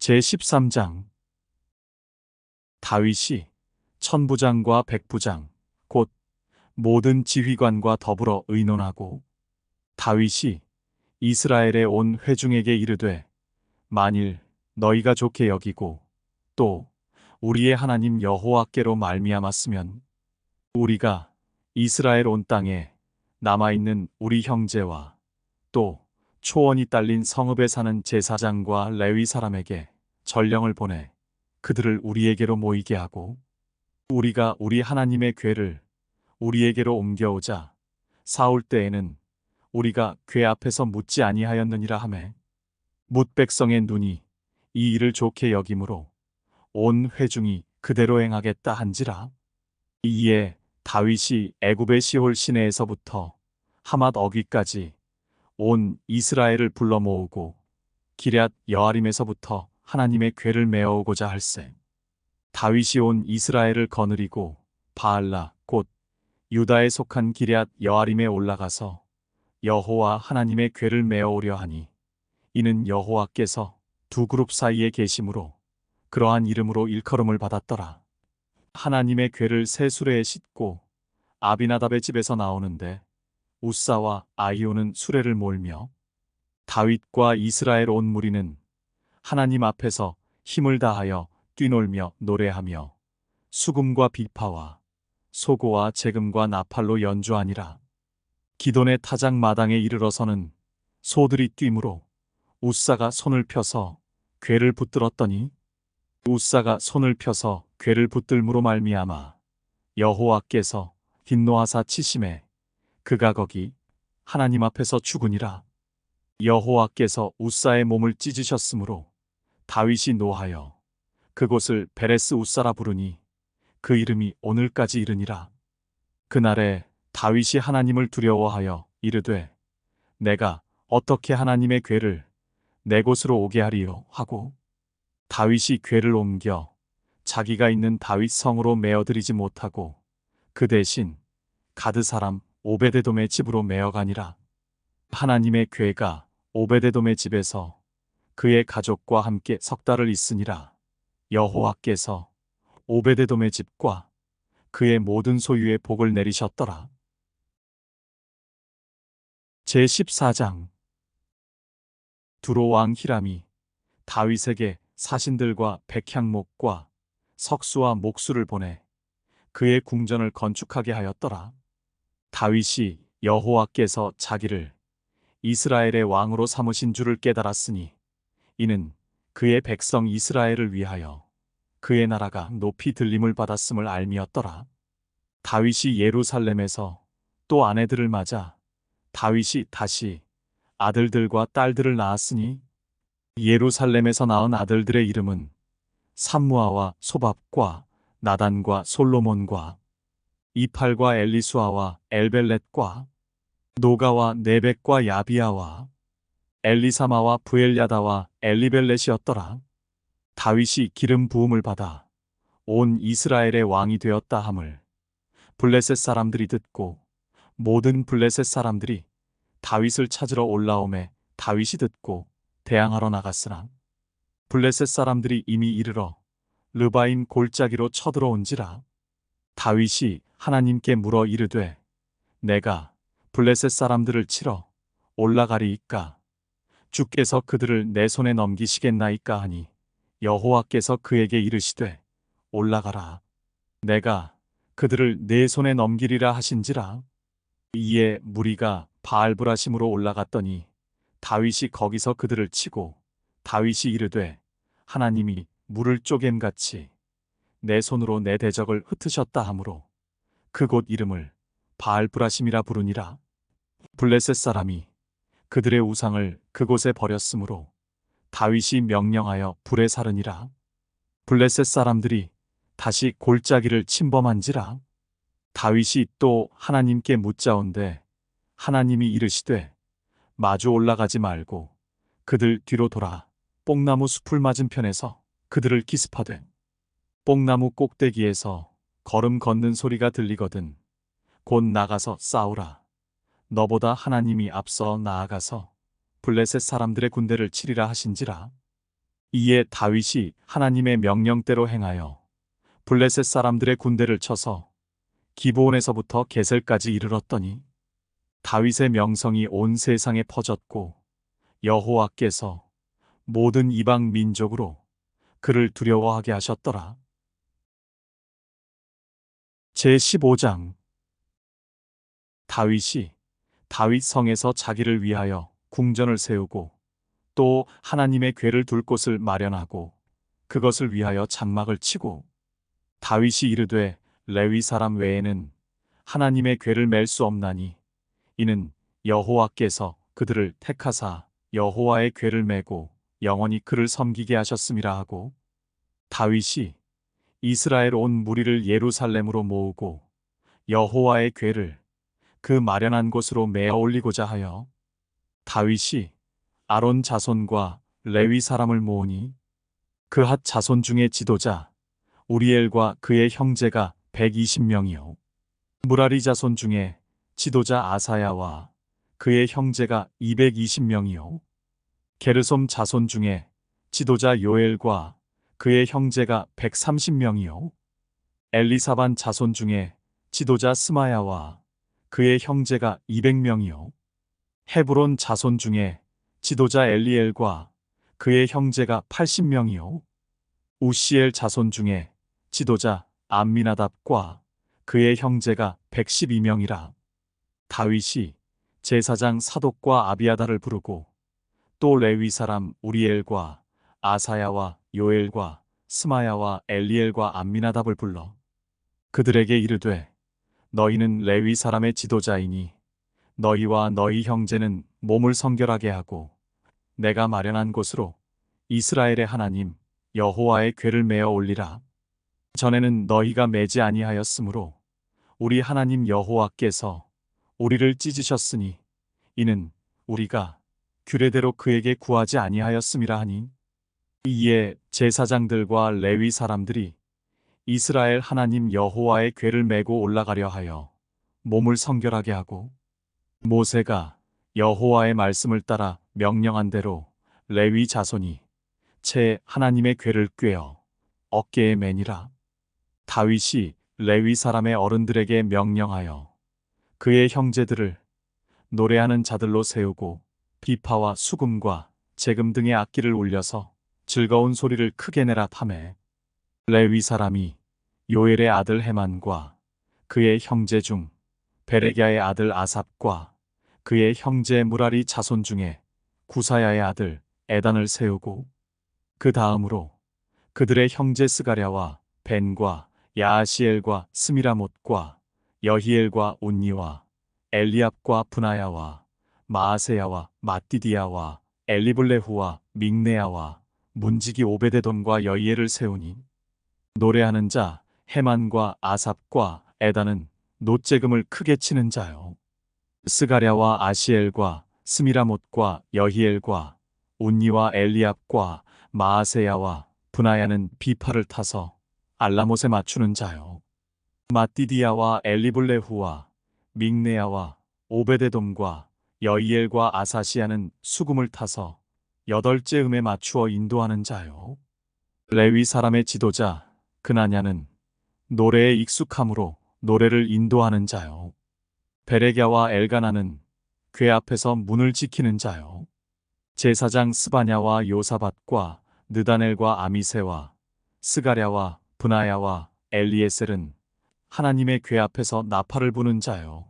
제13장. 다윗이 천부장과 백부장 곧 모든 지휘관과 더불어 의논하고 다윗이 이스라엘의 온 회중에게 이르되 만일 너희가 좋게 여기고 또 우리의 하나님 여호와께로 말미암았으면 우리가 이스라엘 온 땅에 남아있는 우리 형제와 또 초원이 딸린 성읍에 사는 제사장과 레위 사람에게 전령을 보내 그들을 우리에게로 모이게 하고 우리가 우리 하나님의 궤를 우리에게로 옮겨오자 사울 때에는 우리가 궤 앞에서 묻지 아니하였느니라 하매 뭇 백성의 눈이 이 일을 좋게 여김으로 온 회중이 그대로 행하겠다 한지라. 이에 다윗이 애굽의 시홀 시내에서부터 하맛 어귀까지 온 이스라엘을 불러 모으고 기럇 여아림에서부터 하나님의 궤를 메어오고자 할세. 다윗이 온 이스라엘을 거느리고 바알라 곧 유다에 속한 기럇 여아림에 올라가서 여호와 하나님의 궤를 메어오려 하니 이는 여호와께서 두 그룹 사이에 계심으로 그러한 이름으로 일컬음을 받았더라. 하나님의 궤를 새 수레에 싣고 아비나답의 집에서 나오는데 우사와 아히오는 수레를 몰며 다윗과 이스라엘 온 무리는 하나님 앞에서 힘을 다하여 뛰놀며 노래하며 수금과 비파와 소고와 재금과 나팔로 연주하니라. 기돈의 타작 마당에 이르러서는 소들이 뛰므로 우사가 손을 펴서 궤를 붙들었더니 우사가 손을 펴서 궤를 붙들므로 말미암아 여호와께서 진노하사 치심에 그가 거기 하나님 앞에서 죽으니라. 여호와께서 우사의 몸을 찢으셨으므로 다윗이 노하여 그곳을 베레스 우사라 부르니 그 이름이 오늘까지 이르니라. 그날에 다윗이 하나님을 두려워하여 이르되 내가 어떻게 하나님의 궤를 내 곳으로 오게 하리요 하고 다윗이 궤를 옮겨 자기가 있는 다윗 성으로 메어들이지 못하고 그 대신 가드 사람 오베데돔의 집으로 메어가니라. 하나님의 궤가 오베데돔의 집에서 그의 가족과 함께 석 달을 있으니라. 여호와께서 오베데돔의 집과 그의 모든 소유에 복을 내리셨더라. 제14장. 두로 왕 히람이 다윗에게 사신들과 백향목과 석수와 목수를 보내 그의 궁전을 건축하게 하였더라. 다윗이 여호와께서 자기를 이스라엘의 왕으로 삼으신 줄을 깨달았으니 이는 그의 백성 이스라엘을 위하여 그의 나라가 높이 들림을 받았음을 알미었더라. 다윗이 예루살렘에서 또 아내들을 맞아 다윗이 다시 아들들과 딸들을 낳았으니 예루살렘에서 낳은 아들들의 이름은 삼무아와 소밥과 나단과 솔로몬과 이팔과 엘리수아와 엘벨렛과 노가와 네벡과 야비아와 엘리사마와 부엘야다와 엘리벨렛이었더라. 다윗이 기름 부음을 받아 온 이스라엘의 왕이 되었다 함을 블레셋 사람들이 듣고 모든 블레셋 사람들이 다윗을 찾으러 올라오매 다윗이 듣고 대항하러 나갔으나 블레셋 사람들이 이미 이르러 르바임 골짜기로 쳐들어온지라. 다윗이 하나님께 물어 이르되 내가 블레셋 사람들을 치러 올라가리이까 주께서 그들을 내 손에 넘기시겠나이까 하니 여호와께서 그에게 이르시되 올라가라 내가 그들을 내 손에 넘기리라 하신지라. 이에 무리가 바알브라심으로 올라갔더니 다윗이 거기서 그들을 치고 다윗이 이르되 하나님이 물을 쪼갬같이 내 손으로 내 대적을 흩으셨다 하므로 그곳 이름을 바알브라심이라 부르니라. 블레셋 사람이 그들의 우상을 그곳에 버렸으므로 다윗이 명령하여 불에 사르니라. 블레셋 사람들이 다시 골짜기를 침범한지라. 다윗이 또 하나님께 묻자온데 하나님이 이르시되 마주 올라가지 말고 그들 뒤로 돌아 뽕나무 숲을 맞은편에서 그들을 기습하되 뽕나무 꼭대기에서 걸음 걷는 소리가 들리거든 곧 나가서 싸우라. 너보다 하나님이 앞서 나아가서 블레셋 사람들의 군대를 치리라 하신지라. 이에 다윗이 하나님의 명령대로 행하여 블레셋 사람들의 군대를 쳐서 기브온에서부터 게셀까지 이르렀더니 다윗의 명성이 온 세상에 퍼졌고 여호와께서 모든 이방 민족으로 그를 두려워하게 하셨더라. 제15장. 다윗이 다윗 성에서 자기를 위하여 궁전을 세우고 또 하나님의 궤를 둘 곳을 마련하고 그것을 위하여 장막을 치고 다윗이 이르되 레위 사람 외에는 하나님의 궤를 맬 수 없나니 이는 여호와께서 그들을 택하사 여호와의 궤를 메고 영원히 그를 섬기게 하셨음이라 하고 다윗이 이스라엘 온 무리를 예루살렘으로 모으고 여호와의 궤를 그 마련한 곳으로 메어 올리고자 하여 다윗이 아론 자손과 레위 사람을 모으니 그핫 자손 중에 지도자 우리엘과 그의 형제가 120명이요 무라리 자손 중에 지도자 아사야와 그의 형제가 220명이요 게르솜 자손 중에 지도자 요엘과 그의 형제가 130명이요 엘리사반 자손 중에 지도자 스마야와 그의 형제가 200명이요 헤브론 자손 중에 지도자 엘리엘과 그의 형제가 80명이요 우시엘 자손 중에 지도자 암미나답과 그의 형제가 112명이라. 다윗이 제사장 사독과 아비아다를 부르고 또 레위 사람 우리엘과 아사야와 요엘과 스마야와 엘리엘과 암미나답을 불러 그들에게 이르되 너희는 레위 사람의 지도자이니 너희와 너희 형제는 몸을 성결하게 하고 내가 마련한 곳으로 이스라엘의 하나님 여호와의 궤를 메어 올리라. 전에는 너희가 매지 아니하였으므로 우리 하나님 여호와께서 우리를 찢으셨으니 이는 우리가 규례대로 그에게 구하지 아니하였음이라 하니 이에 제사장들과 레위 사람들이 이스라엘 하나님 여호와의 궤를 메고 올라가려 하여 몸을 성결하게 하고 모세가 여호와의 말씀을 따라 명령한 대로 레위 자손이 채 하나님의 궤를 꿰어 어깨에 매니라. 다윗이 레위 사람의 어른들에게 명령하여 그의 형제들을 노래하는 자들로 세우고 비파와 수금과 재금 등의 악기를 울려서 즐거운 소리를 크게 내라 하매 레위 사람이 요엘의 아들 헤만과 그의 형제 중 베레기야의 아들 아삽과 그의 형제 무라리 자손 중에 구사야의 아들 에단을 세우고 그 다음으로 그들의 형제 스가랴와 벤과 야아시엘과 스미라못과 여히엘과 온니와 엘리압과 분하야와 마아세야와 마띠디야와 엘리블레후와 믹네야와 문지기 오베데돔과 여이엘을 세우니 노래하는 자 헤만과 아삽과 에단은 놋재금을 크게 치는 자요 스가랴와 아시엘과 스미라못과 여히엘과 온니와 엘리압과 마아세야와 분하야는 비파를 타서 알라못에 맞추는 자요 마띠디야와 엘리블레후와 믹네야와 오베데돔과 여이엘과 아사시야는 수금을 타서 8째 음에 맞추어 인도하는 자요 레위 사람의 지도자 그나냐는 노래에 익숙함으로 노래를 인도하는 자요 베레갸와 엘가나는 궤 앞에서 문을 지키는 자요 제사장 스바냐와 요사밧과 느다넬과 아미세와 스가랴와 분하야와 엘리에셀은 하나님의 궤 앞에서 나팔을 부는 자요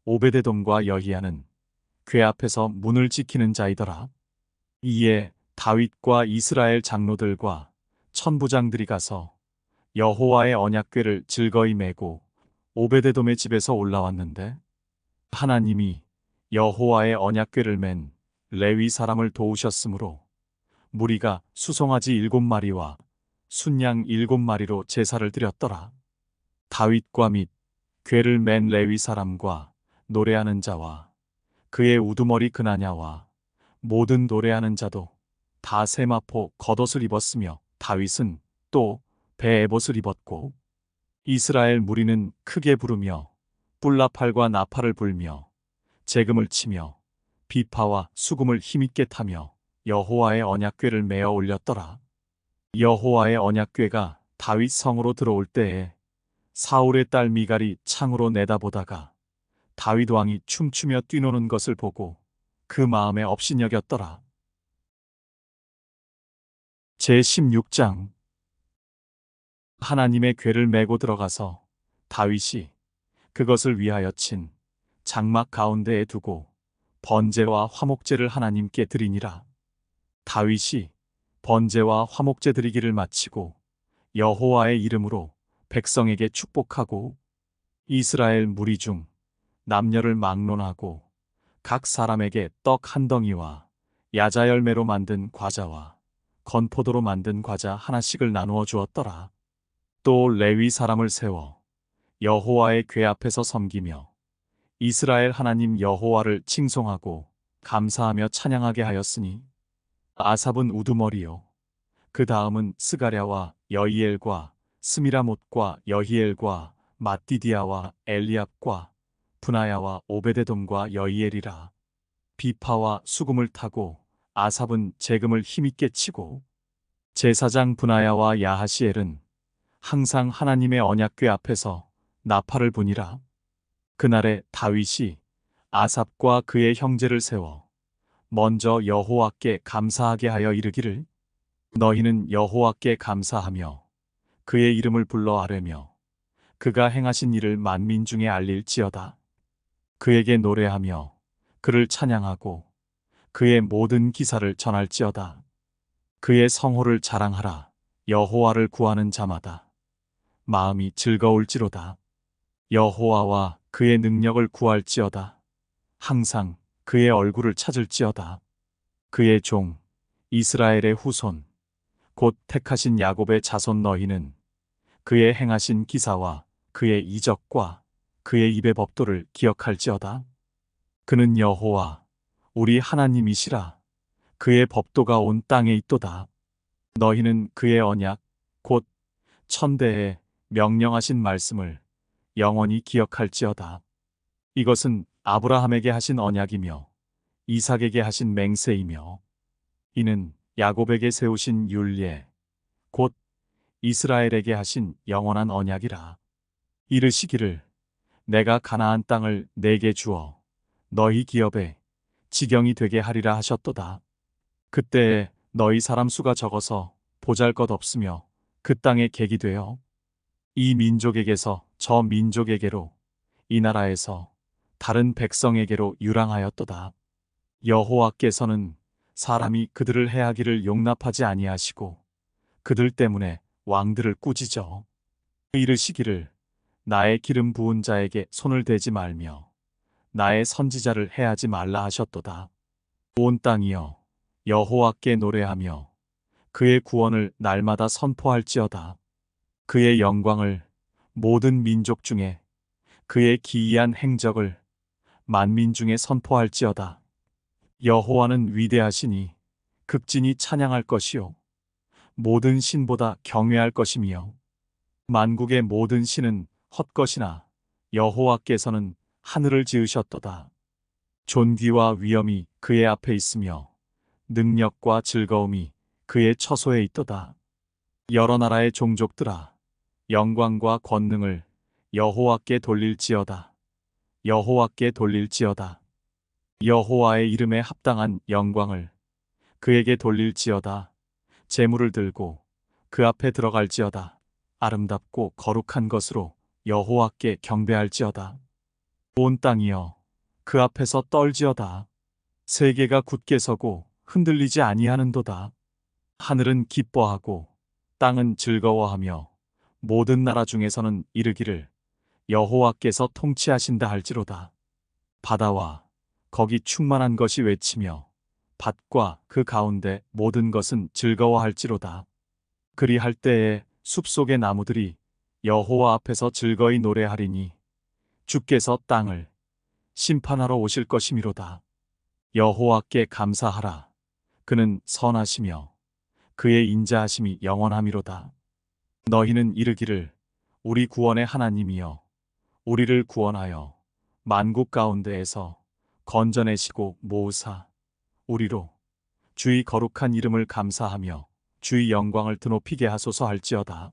오베데돔과 여히야는 궤 앞에서 문을 지키는 자이더라. 이에 다윗과 이스라엘 장로들과 천부장들이 가서 여호와의 언약궤를 즐거이 메고 오베데돔의 집에서 올라왔는데 하나님이 여호와의 언약궤를 맨 레위 사람을 도우셨으므로 무리가 수송아지 7마리와 순양 7마리로 제사를 드렸더라. 다윗과 및 궤를 맨 레위 사람과 노래하는 자와 그의 우두머리 그나냐와 모든 노래하는 자도 다 세마포 겉옷을 입었으며 다윗은 또 베에봇을 입었고 이스라엘 무리는 크게 부르며 뿔나팔과 나팔을 불며 재금을 치며 비파와 수금을 힘있게 타며 여호와의 언약궤를 메어 올렸더라. 여호와의 언약궤가 다윗 성으로 들어올 때에 사울의 딸 미갈이 창으로 내다보다가 다윗 왕이 춤추며 뛰노는 것을 보고 그 마음에 업신여겼더라. 제16장. 하나님의 궤를 메고 들어가서 다윗이 그것을 위하여 친 장막 가운데에 두고 번제와 화목제를 하나님께 드리니라. 다윗이 번제와 화목제 드리기를 마치고 여호와의 이름으로 백성에게 축복하고 이스라엘 무리 중 남녀를 막론하고 각 사람에게 떡 한 덩이와 야자 열매로 만든 과자와 건포도로 만든 과자 하나씩을 나누어 주었더라. 또 레위 사람을 세워 여호와의 궤 앞에서 섬기며 이스라엘 하나님 여호와를 칭송하고 감사하며 찬양하게 하였으니 아삽은 우두머리요 그 다음은 스가랴와 여이엘과 스미라못과 여히엘과 마띠디아와 엘리압과 분하야와 오베데돔과 여이엘이라. 비파와 수금을 타고 아삽은 재금을 힘있게 치고 제사장 분하야와 야하시엘은 항상 하나님의 언약궤 앞에서 나팔을 부니라. 그날에 다윗이 아삽과 그의 형제를 세워 먼저 여호와께 감사하게 하여 이르기를 너희는 여호와께 감사하며 그의 이름을 불러 아뢰며 그가 행하신 일을 만민 중에 알릴지어다. 그에게 노래하며 그를 찬양하고 그의 모든 기사를 전할지어다. 그의 성호를 자랑하라. 여호와를 구하는 자마다 마음이 즐거울지로다. 여호와와 그의 능력을 구할지어다. 항상 그의 얼굴을 찾을지어다. 그의 종 이스라엘의 후손 곧 택하신 야곱의 자손 너희는 그의 행하신 기사와 그의 이적과 그의 입의 법도를 기억할지어다. 그는 여호와 우리 하나님이시라. 그의 법도가 온 땅에 있도다. 너희는 그의 언약 곧 천대에 명령하신 말씀을 영원히 기억할지어다. 이것은 아브라함에게 하신 언약이며 이삭에게 하신 맹세이며 이는 야곱에게 세우신 율례 곧 이스라엘에게 하신 영원한 언약이라. 이르시기를 내가 가나안 땅을 내게 주어 너희 기업에 지경이 되게 하리라 하셨도다. 그때에 너희 사람 수가 적어서 보잘것없으며 그 땅에 객이 되어 이 민족에게서 저 민족에게로 이 나라에서 다른 백성에게로 유랑하였도다. 여호와께서는 사람이 그들을 해하기를 용납하지 아니하시고 그들 때문에 왕들을 꾸짖어 이르시기를 나의 기름 부은 자에게 손을 대지 말며 나의 선지자를 해하지 말라 하셨도다. 온 땅이여 여호와께 노래하며 그의 구원을 날마다 선포할지어다. 그의 영광을 모든 민족 중에 그의 기이한 행적을 만민 중에 선포할지어다. 여호와는 위대하시니 극진히 찬양할 것이요 모든 신보다 경외할 것이며 만국의 모든 신은 헛것이나 여호와께서는 하늘을 지으셨도다. 존귀와 위엄이 그의 앞에 있으며 능력과 즐거움이 그의 처소에 있도다. 여러 나라의 종족들아 영광과 권능을 여호와께 돌릴지어다. 여호와께 돌릴지어다. 여호와의 이름에 합당한 영광을 그에게 돌릴지어다. 제물을 들고 그 앞에 들어갈지어다. 아름답고 거룩한 것으로 여호와께 경배할지어다. 온 땅이여 그 앞에서 떨지어다. 세계가 굳게 서고 흔들리지 아니하는도다. 하늘은 기뻐하고 땅은 즐거워하며 모든 나라 중에서는 이르기를 여호와께서 통치하신다 할지로다. 바다와 거기 충만한 것이 외치며 밭과 그 가운데 모든 것은 즐거워할지로다. 그리할 때에 숲속의 나무들이 여호와 앞에서 즐거이 노래하리니 주께서 땅을 심판하러 오실 것이미로다. 여호와께 감사하라. 그는 선하시며 그의 인자하심이 영원하미로다. 너희는 이르기를 우리 구원의 하나님이여 우리를 구원하여 만국 가운데에서 건져내시고 모으사 우리로 주의 거룩한 이름을 감사하며 주의 영광을 드높이게 하소서 할지어다.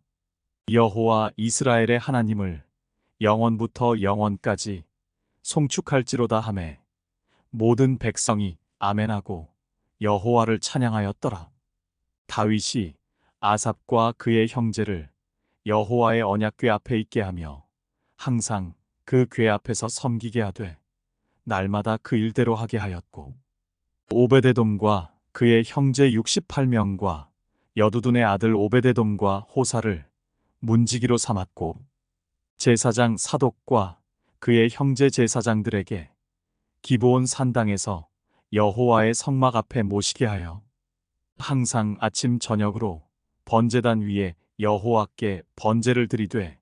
여호와 이스라엘의 하나님을 영원부터 영원까지 송축할지로다 하매 모든 백성이 아멘하고 여호와를 찬양하였더라. 다윗이 아삽과 그의 형제를 여호와의 언약궤 앞에 있게 하며 항상 그 궤 앞에서 섬기게 하되 날마다 그 일대로 하게 하였고, 오베데돔과 그의 형제 68명과 여두둔의 아들 오베데돔과 호사를 문지기로 삼았고, 제사장 사독과 그의 형제 제사장들에게 기브온 산당에서 여호와의 성막 앞에 모시게 하여 항상 아침 저녁으로 번제단 위에 여호와께 번제를 드리되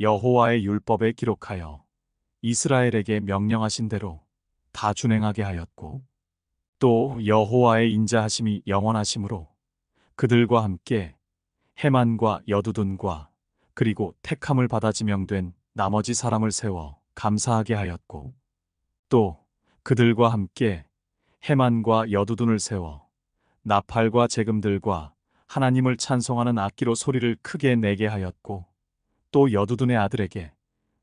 여호와의 율법에 기록하여 이스라엘에게 명령하신 대로 다 준행하게 하였고, 또 여호와의 인자하심이 영원하심으로 그들과 함께 헤만과 여두둔과 그리고 택함을 받아 지명된 나머지 사람을 세워 감사하게 하였고, 또 그들과 함께 헤만과 여두둔을 세워 나팔과 재금들과 하나님을 찬송하는 악기로 소리를 크게 내게 하였고, 또 여두둔의 아들에게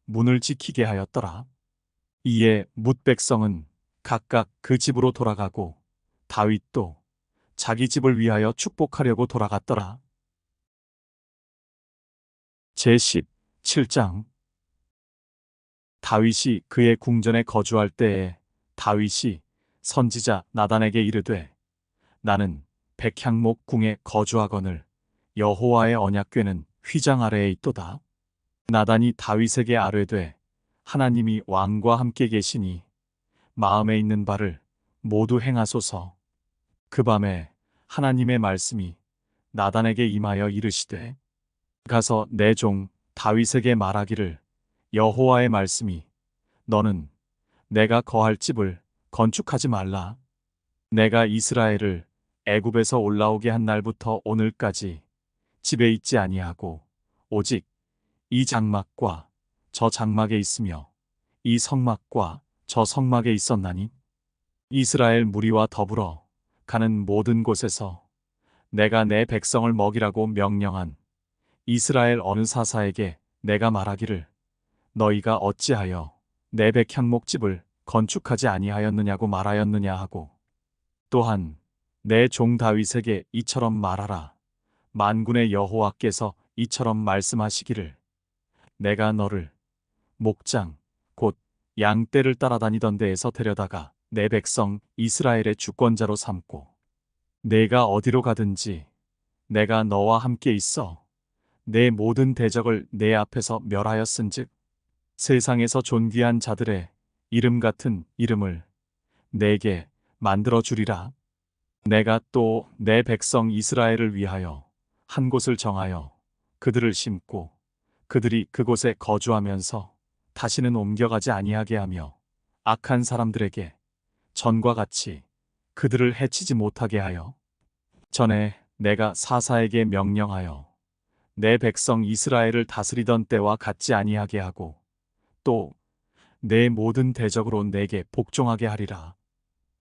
문을 지키게 하였더라. 이에 뭇 백성은 각각 그 집으로 돌아가고 다윗도 자기 집을 위하여 축복하려고 돌아갔더라. 제17장. 다윗이 그의 궁전에 거주할 때에 다윗이 선지자 나단에게 이르되 나는 백향목 궁에 거주하거늘 여호와의 언약궤는 휘장 아래에 있도다. 나단이 다윗에게 아뢰되 하나님이 왕과 함께 계시니 마음에 있는 바를 모두 행하소서. 그 밤에 하나님의 말씀이 나단에게 임하여 이르시되 가서 내 종 다윗에게 말하기를 여호와의 말씀이 너는 내가 거할 집을 건축하지 말라. 내가 이스라엘을 애굽에서 올라오게 한 날부터 오늘까지 집에 있지 아니하고 오직 이 장막과 저 장막에 있으며 이 성막과 저 성막에 있었나니 이스라엘 무리와 더불어 가는 모든 곳에서 내가 내 백성을 먹이라고 명령한 이스라엘 어느 사사에게 내가 말하기를 너희가 어찌하여 내 백향목집을 건축하지 아니하였느냐고 말하였느냐 하고, 또한 내 종 다윗에게 이처럼 말하라. 만군의 여호와께서 이처럼 말씀하시기를 내가 너를 목장 곧 양떼를 따라다니던 데에서 데려다가 내 백성 이스라엘의 주권자로 삼고 내가 어디로 가든지 내가 너와 함께 있어 내 모든 대적을 내 앞에서 멸하였은즉 세상에서 존귀한 자들의 이름 같은 이름을 내게 만들어 주리라. 내가 또 내 백성 이스라엘을 위하여 한 곳을 정하여 그들을 심고 그들이 그곳에 거주하면서 다시는 옮겨가지 아니하게 하며 악한 사람들에게 전과 같이 그들을 해치지 못하게 하여 전에 내가 사사에게 명령하여 내 백성 이스라엘을 다스리던 때와 같지 아니하게 하고 또 내 모든 대적으로 내게 복종하게 하리라.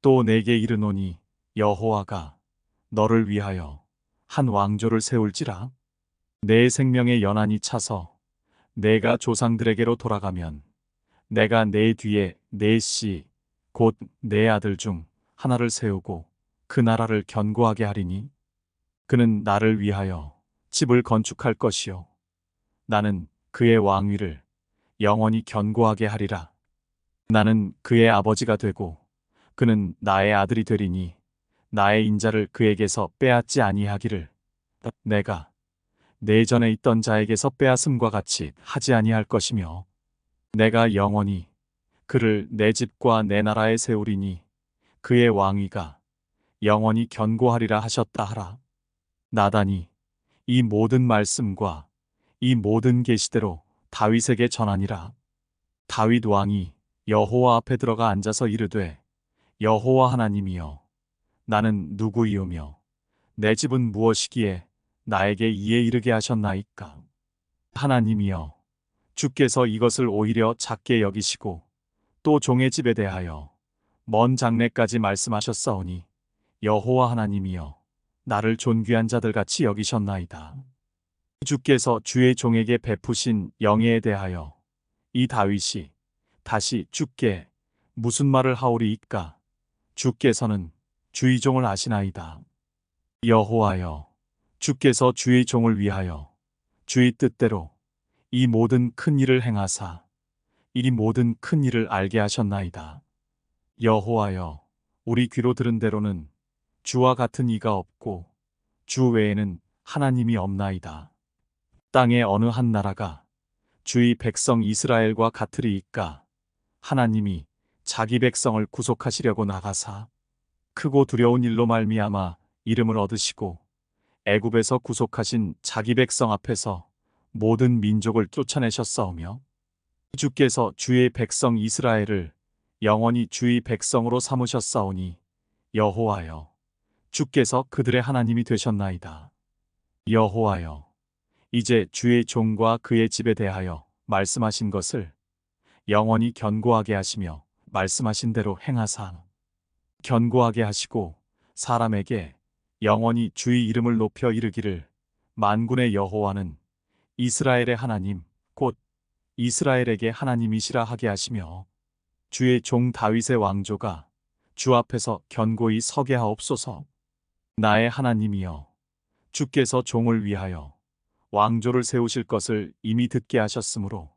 또 내게 이르노니 여호와가 너를 위하여 한 왕조를 세울지라. 내 생명의 연한이 차서 내가 조상들에게로 돌아가면 내가 내 뒤에 내 씨 곧 내 아들 중 하나를 세우고 그 나라를 견고하게 하리니 그는 나를 위하여 집을 건축할 것이요 나는 그의 왕위를 영원히 견고하게 하리라. 나는 그의 아버지가 되고 그는 나의 아들이 되리니 나의 인자를 그에게서 빼앗지 아니하기를 내가 내전에 있던 자에게서 빼앗음과 같이 하지 아니할 것이며 내가 영원히 그를 내 집과 내 나라에 세우리니 그의 왕위가 영원히 견고하리라 하셨다 하라. 나단이 이 모든 말씀과 이 모든 계시대로 다윗에게 전하니라. 다윗 왕이 여호와 앞에 들어가 앉아서 이르되 여호와 하나님이여 나는 누구이오며 내 집은 무엇이기에 나에게 이에 이르게 하셨나이까. 하나님이여 주께서 이것을 오히려 작게 여기시고 또 종의 집에 대하여 먼 장래까지 말씀하셨사오니 여호와 하나님이여 나를 존귀한 자들같이 여기셨나이다. 주께서 주의 종에게 베푸신 영예에 대하여 이 다윗이 다시 주께 무슨 말을 하오리이까? 주께서는 주의 종을 아시나이다. 여호와여 주께서 주의 종을 위하여 주의 뜻대로 이 모든 큰 일을 행하사 이 모든 큰 일을 알게 하셨나이다. 여호와여 우리 귀로 들은 대로는 주와 같은 이가 없고 주 외에는 하나님이 없나이다. 땅의 어느 한 나라가 주의 백성 이스라엘과 같으리이까? 하나님이 자기 백성을 구속하시려고 나가사 크고 두려운 일로 말미암아 이름을 얻으시고 애굽에서 구속하신 자기 백성 앞에서 모든 민족을 쫓아내셨사오며 주께서 주의 백성 이스라엘을 영원히 주의 백성으로 삼으셨사오니 여호와여 주께서 그들의 하나님이 되셨나이다. 여호와여 이제 주의 종과 그의 집에 대하여 말씀하신 것을 영원히 견고하게 하시며 말씀하신 대로 행하사 견고하게 하시고 사람에게 영원히 주의 이름을 높여 이르기를 만군의 여호와는 이스라엘의 하나님 곧 이스라엘에게 하나님이시라 하게 하시며 주의 종 다윗의 왕조가 주 앞에서 견고히 서게 하옵소서. 나의 하나님이여 주께서 종을 위하여 왕조를 세우실 것을 이미 듣게 하셨으므로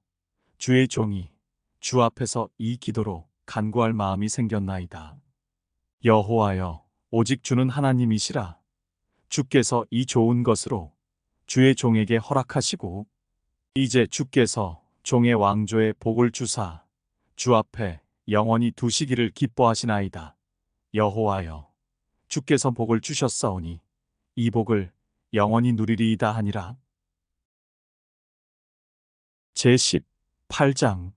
주의 종이 주 앞에서 이 기도로 간구할 마음이 생겼나이다. 여호와여 오직 주는 하나님이시라. 주께서 이 좋은 것으로 주의 종에게 허락하시고 이제 주께서 종의 왕조에 복을 주사 주 앞에 영원히 두시기를 기뻐하시나이다. 여호와여 주께서 복을 주셨사오니 이 복을 영원히 누리리이다 하니라. 제18장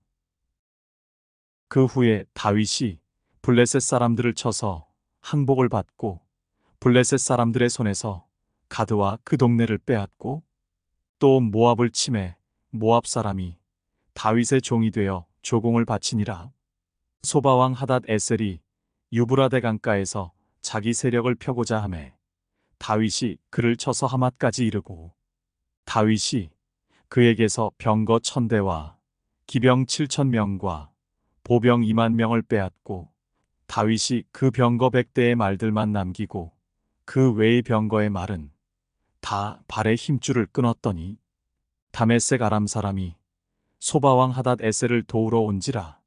그 후에 다윗이 블레셋 사람들을 쳐서 항복을 받고 블레셋 사람들의 손에서 가드와 그 동네를 빼앗고 또 모압을 치매 모압 사람이 다윗의 종이 되어 조공을 바치니라. 소바왕 하닷 에셀이 유브라데 강가에서 자기 세력을 펴고자 하매 다윗이 그를 쳐서 하맛까지 이르고 다윗이 그에게서 병거 1000대와 기병 7000명과 보병 20000명을 빼앗고 다윗이 그 병거 100대의 말들만 남기고 그 외의 병거의 말은 다 발의 힘줄을 끊었더니 다메섹 아람 사람이 소바왕 하닷 에셀을 도우러 온지라.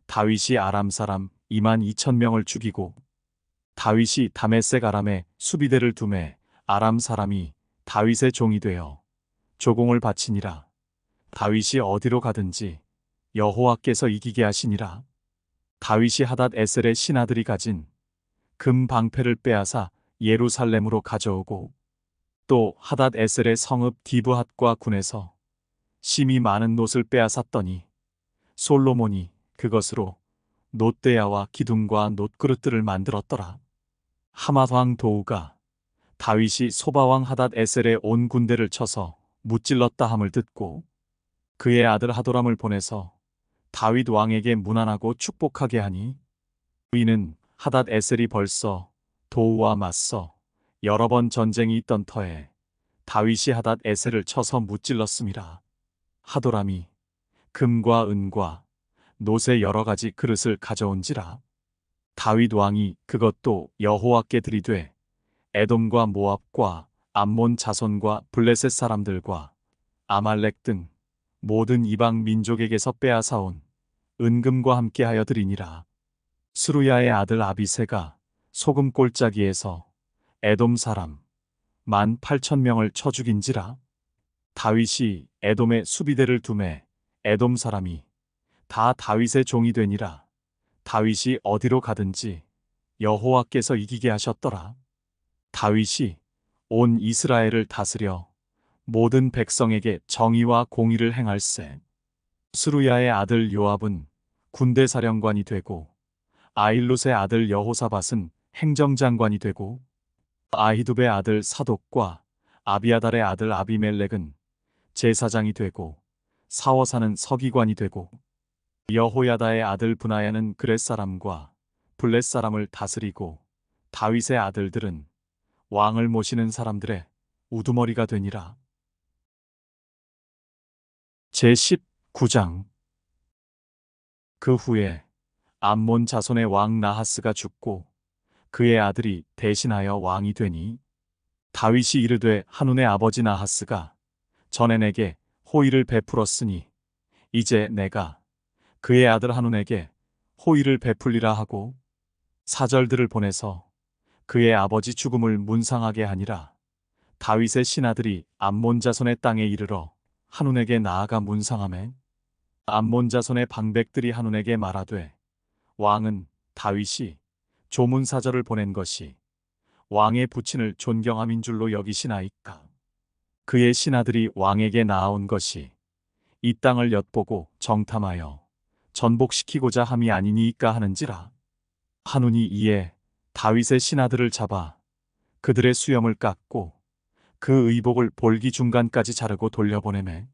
다윗이 아람 사람 22000명을 죽이고 다윗이 다메섹 아람에 수비대를 두매 아람 사람이 다윗의 종이 되어 조공을 바치니라. 다윗이 어디로 가든지 여호와께서 이기게 하시니라. 다윗이 하닷 에셀의 신하들이 가진 금 방패를 빼앗아 예루살렘으로 가져오고 또 하닷 에셀의 성읍 디브핫과 군에서 심히 많은 놋을 빼앗았더니 솔로몬이 그것으로 놋대야와 기둥과 놋그릇들을 만들었더라. 하맛 왕 도우가 다윗이 소바왕 하닷 에셀의 온 군대를 쳐서 무찔렀다 함을 듣고 그의 아들 하도람을 보내서 다윗 왕에게 문안하고 축복하게 하니 이는 하닷 에셀이 벌써 도우와 맞서 여러 번 전쟁이 있던 터에 다윗이 하닷 에셀을 쳐서 무찔렀음이라. 하도람이 금과 은과 놋의 여러 가지 그릇을 가져온지라. 다윗 왕이 그것도 여호와께 드리되 에돔과 모압과 암몬 자손과 블레셋 사람들과 아말렉 등 모든 이방 민족에게서 빼앗아온 은금과 함께하여 드리니라. 스루야의 아들 아비새가 소금 골짜기에서 에돔 사람 18,000명을 쳐 죽인지라. 다윗이 에돔의 수비대를 두매 에돔 사람이 다 다윗의 종이 되니라. 다윗이 어디로 가든지 여호와께서 이기게 하셨더라. 다윗이 온 이스라엘을 다스려 모든 백성에게 정의와 공의를 행할세. 스루야의 아들 요압은 군대 사령관이 되고 아일롯의 아들 여호사밧은 행정장관이 되고 아히두베의 아들 사독과 아비아달의 아들 아비멜렉은 제사장이 되고 사워사는 서기관이 되고 여호야다의 아들 브나야는 그렛 사람과 블렛 사람을 다스리고 다윗의 아들들은 왕을 모시는 사람들의 우두머리가 되니라. 제19장. 그 후에 암몬 자손의 왕 나하스가 죽고 그의 아들이 대신하여 왕이 되니 다윗이 이르되 한운의 아버지 나하스가 전에 내게 호의를 베풀었으니 이제 내가 그의 아들 한운에게 호의를 베풀리라 하고 사절들을 보내서 그의 아버지 죽음을 문상하게 하니라. 다윗의 신하들이 암몬 자손의 땅에 이르러 한운에게 나아가 문상하매 암몬 자손의 방백들이 한운에게 말하되 왕은 다윗이 조문 사절을 보낸 것이 왕의 부친을 존경함인 줄로 여기시나이까. 그의 신하들이 왕에게 나아온 것이 이 땅을 엿보고 정탐하여 전복시키고자 함이 아니니이까 하는지라. 한운이 이에 다윗의 신하들을 잡아 그들의 수염을 깎고 그 의복을 볼기 중간까지 자르고 돌려보내매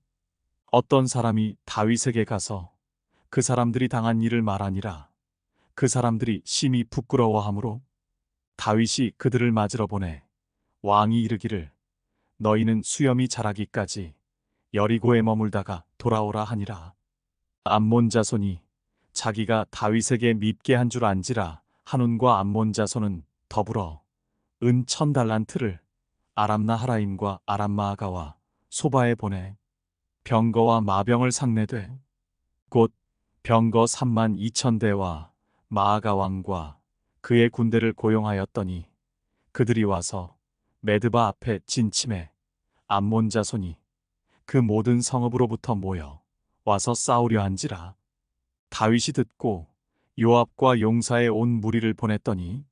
어떤 사람이 다윗에게 가서 그 사람들이 당한 일을 말하니라. 그 사람들이 심히 부끄러워하므로 다윗이 그들을 맞으러 보내 왕이 이르기를 너희는 수염이 자라기까지 여리고에 머물다가 돌아오라 하니라. 암몬 자손이 자기가 다윗에게 밉게 한 줄 안지라. 한운과 암몬 자손은 더불어 은 1000달란트를 아람 나하라임과 아람 마아가와 소바에 보내 병거와 마병을 상례되 곧 병거 32,000대와 마아가 왕과 그의 군대를 고용하였더니 그들이 와서 메드바 앞에 진침해 암몬 자손이 그 모든 성읍으로부터 모여 와서 싸우려 한지라. 다윗이 듣고 요압과 용사의 온 무리를 보냈더니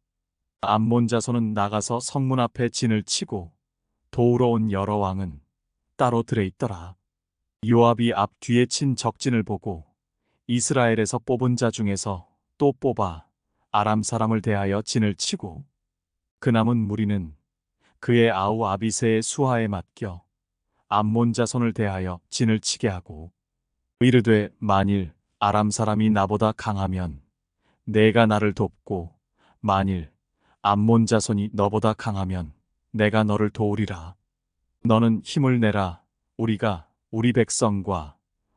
암몬 자손은 나가서 성문 앞에 진을 치고 도우러 온 여러 왕은 따로 들에 있더라. 요압이 앞뒤에 친 적진을 보고 이스라엘에서 뽑은 자 중에서 또 뽑아 아람 사람을 대하여 진을 치고 그 남은 무리는 그의 아우 아비새의 수하에 맡겨 암몬 자손을 대하여 진을 치게 하고 이르되 만일 아람 사람이 나보다 강하면 내가 나를 돕고 만일 암몬 자손이 너보다 강하면 내가 너를 도우리라. 너는 힘을 내라. 우리가 우리 백성과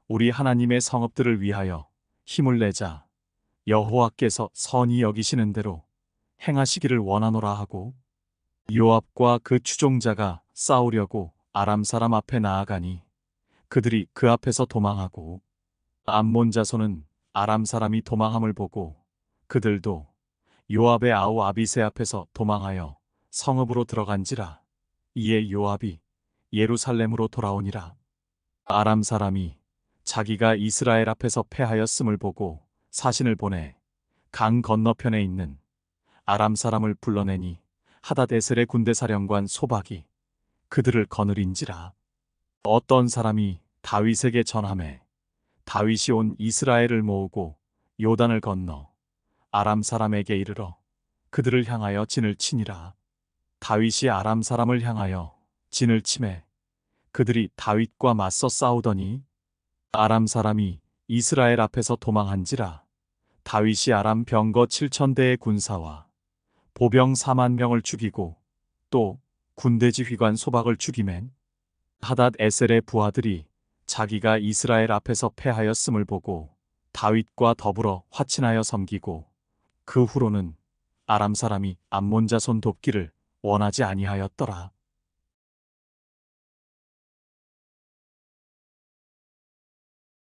우리 하나님의 성읍들을 위하여 힘을 내자. 여호와께서 선히 여기시는 대로 행하시기를 원하노라 하고 요압과 그 추종자가 싸우려고 아람 사람 앞에 나아가니 그들이 그 앞에서 도망하고 암몬 자손은 아람 사람이 도망함을 보고 그들도 요압의 아우 아비새 앞에서 도망하여 성읍으로 들어간지라. 이에 요압이 예루살렘으로 돌아오니라. 아람 사람이 자기가 이스라엘 앞에서 패하였음을 보고 사신을 보내 강 건너편에 있는 아람 사람을 불러내니 하닷에셀의 군대 사령관 소박이 그들을 거느린지라. 어떤 사람이 다윗에게 전하매 다윗이 온 이스라엘을 모으고 요단을 건너 아람 사람에게 이르러 그들을 향하여 진을 치니라. 다윗이 아람 사람을 향하여 진을 치매 그들이 다윗과 맞서 싸우더니 아람 사람이 이스라엘 앞에서 도망한지라. 다윗이 아람 병거 7,000대의 군사와 보병 40,000명을 죽이고 또 군대 지휘관 소박을 죽이맨 하닷에셀의 부하들이 자기가 이스라엘 앞에서 패하였음을 보고 다윗과 더불어 화친하여 섬기고 그 후로는 아람 사람이 암몬 자손 돕기를 원하지 아니하였더라.